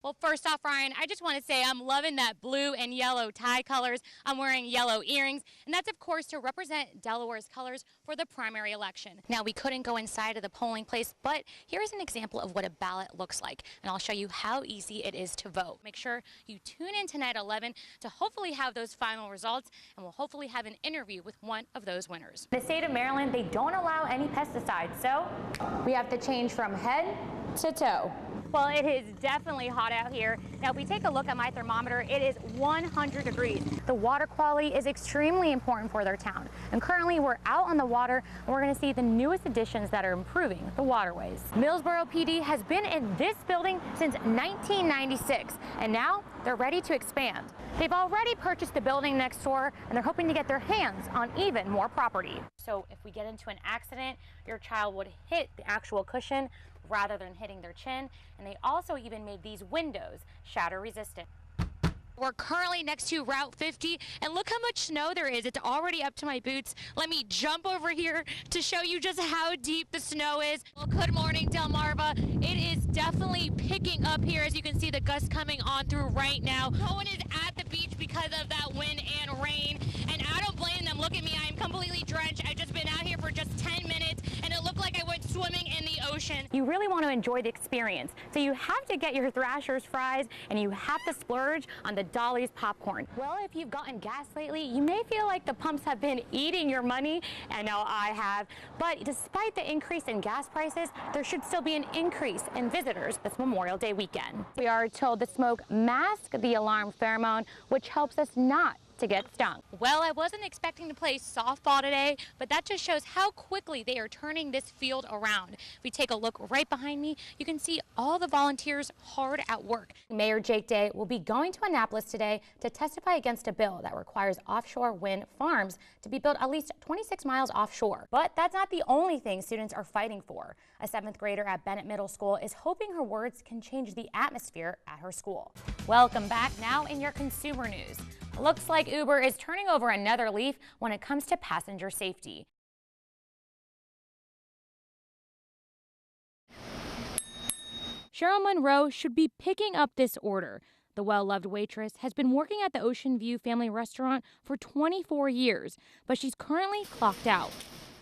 Well, first off, Ryan, I just want to say I'm loving that blue and yellow tie colors. I'm wearing yellow earrings, and that's, of course, to represent Delaware's colors for the primary election. Now, we couldn't go inside of the polling place, but here's an example of what a ballot looks like, and I'll show you how easy it is to vote. Make sure you tune in tonight at 11 to hopefully have those final results, and we'll hopefully have an interview with one of those winners. The state of Maryland, they don't allow any pesticides, so we have to change from head to toe. Well, it is definitely hot out here. Now, if we take a look at my thermometer, it is 100 degrees. The water quality is extremely important for their town. And currently, we're out on the water, and we're going to see the newest additions that are improving the waterways. Millsboro PD has been in this building since 1996, and now they're ready to expand. They've already purchased the building next door, and they're hoping to get their hands on even more property. So if we get into an accident, your child would hit the actual cushion rather than hitting their chin, and they also even made these windows shatter resistant. We're currently next to Route 50, and look how much snow there is. It's already up to my boots. Let me jump over here to show you just how deep the snow is. Well, good morning, Delmarva. It is definitely picking up here. As you can see, the gusts coming on through right now. No one is at the beach because of that wind and rain, and I don't blame them. Look at me, I'm completely drenched. I've just been out here for just 10 minutes, and it looked like I went swimming in the ocean. You really want to enjoy the experience, so you have to get your Thrasher's fries, and you have to splurge on the Dolly's popcorn. Well, if you've gotten gas lately, you may feel like the pumps have been eating your money. I know I have. But despite the increase in gas prices, there should still be an increase in visitors this Memorial Day weekend. We are told the smoke masks the alarm pheromone, which helps us not to get stung. Well, I wasn't expecting to play softball today, but that just shows how quickly they are turning this field around. If we take a look right behind me, you can see all the volunteers hard at work. Mayor Jake Day will be going to Annapolis today to testify against a bill that requires offshore wind farms to be built at least 26 miles offshore. But that's not the only thing students are fighting for. A 7th grader at Bennett Middle School is hoping her words can change the atmosphere at her school. Welcome back. Now in your consumer news. Looks like Uber is turning over another leaf when it comes to passenger safety. Cheryl Monroe should be picking up this order. The well-loved waitress has been working at the Ocean View family restaurant for 24 years, but she's currently clocked out.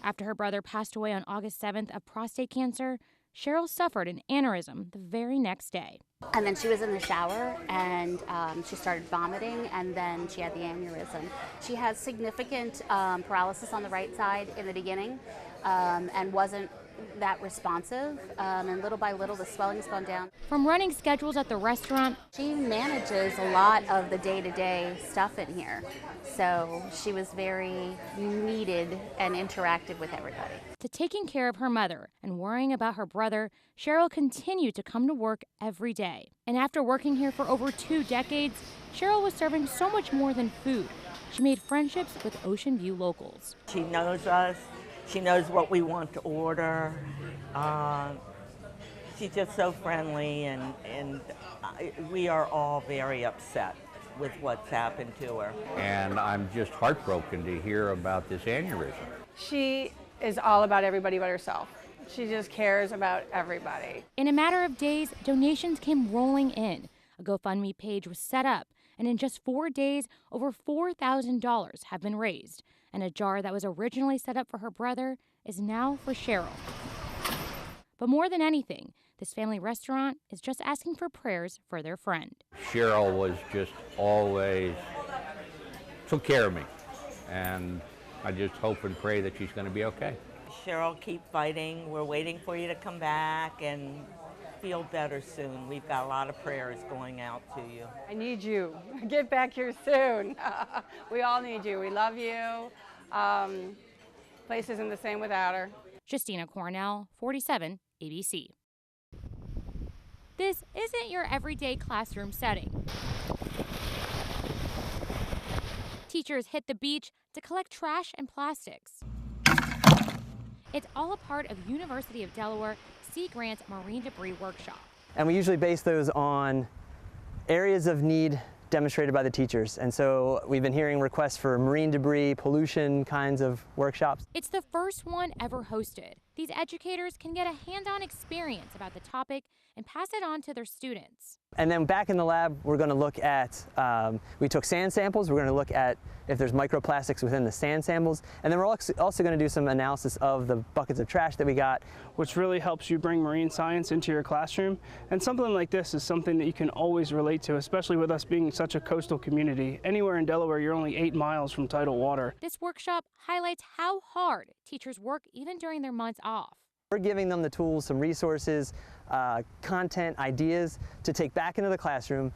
After her brother passed away on August 7th of prostate cancer, Cheryl suffered an aneurysm the very next day. And then she was in the shower and she started vomiting, and then she had the aneurysm. She has significant paralysis on the right side in the beginning and wasn't that responsive, and little by little the swelling's gone down. From running schedules at the restaurant, she manages a lot of the day-to-day stuff in here, so she was very needed and interacted with everybody. To taking care of her mother and worrying about her brother, Cheryl continued to come to work every day. And after working here for over 2 decades, Cheryl was serving so much more than food. She made friendships with Ocean View locals. She knows us. She knows what we want to order. She's just so friendly, and we are all very upset with what's happened to her. And I'm just heartbroken to hear about this aneurysm. She is all about everybody but herself. She just cares about everybody. In a matter of days, donations came rolling in. A GoFundMe page was set up, and in just 4 days, over $4,000 have been raised. And a jar that was originally set up for her brother is now for Cheryl. But more than anything, this family restaurant is just asking for prayers for their friend. Cheryl was just always took care of me, and I just hope and pray that she's going to be okay. Cheryl, keep fighting. We're waiting for you to come back and feel better soon. We've got a lot of prayers going out to you. I need you. Get back here soon. We all need you. We love you. Place isn't the same without her. Justina, Coronel, 47 ABC. This isn't your everyday classroom setting. Teachers hit the beach to collect trash and plastics. It's all a part of University of Delaware Sea Grant's Marine Debris Workshop. And we usually base those on areas of need demonstrated by the teachers. And so we've been hearing requests for marine debris, pollution kinds of workshops. It's the first one ever hosted. these educators can get a hands-on experience about the topic and pass it on to their students. And then back in the lab, we're going to look at, we took sand samples, we're going to look at if there's microplastics within the sand samples, and then we're also going to do some analysis of the buckets of trash that we got. Which really helps you bring marine science into your classroom. And something like this is something that you can always relate to, especially with us being such a coastal community. Anywhere in Delaware, you're only 8 miles from tidal water. This workshop highlights how hard teachers work even during their months off. We're giving them the tools, some resources, content, ideas to take back into the classroom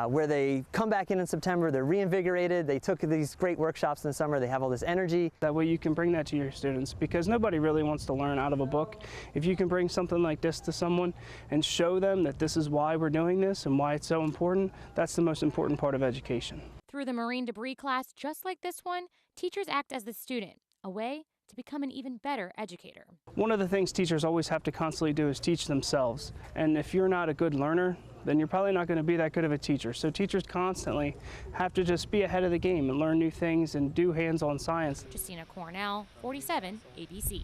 where they come back in September, they're reinvigorated, they took these great workshops in the summer, they have all this energy. That way you can bring that to your students, because nobody really wants to learn out of a book. If you can bring something like this to someone and show them that this is why we're doing this and why it's so important, that's the most important part of education. Through the marine debris class, just like this one, teachers act as the student, a way to become an even better educator. One of the things teachers always have to constantly do is teach themselves. And if you're not a good learner, then you're probably not going to be that good of a teacher. So teachers constantly have to just be ahead of the game and learn new things and do hands-on science. Justina, Coronel, 47 ABC.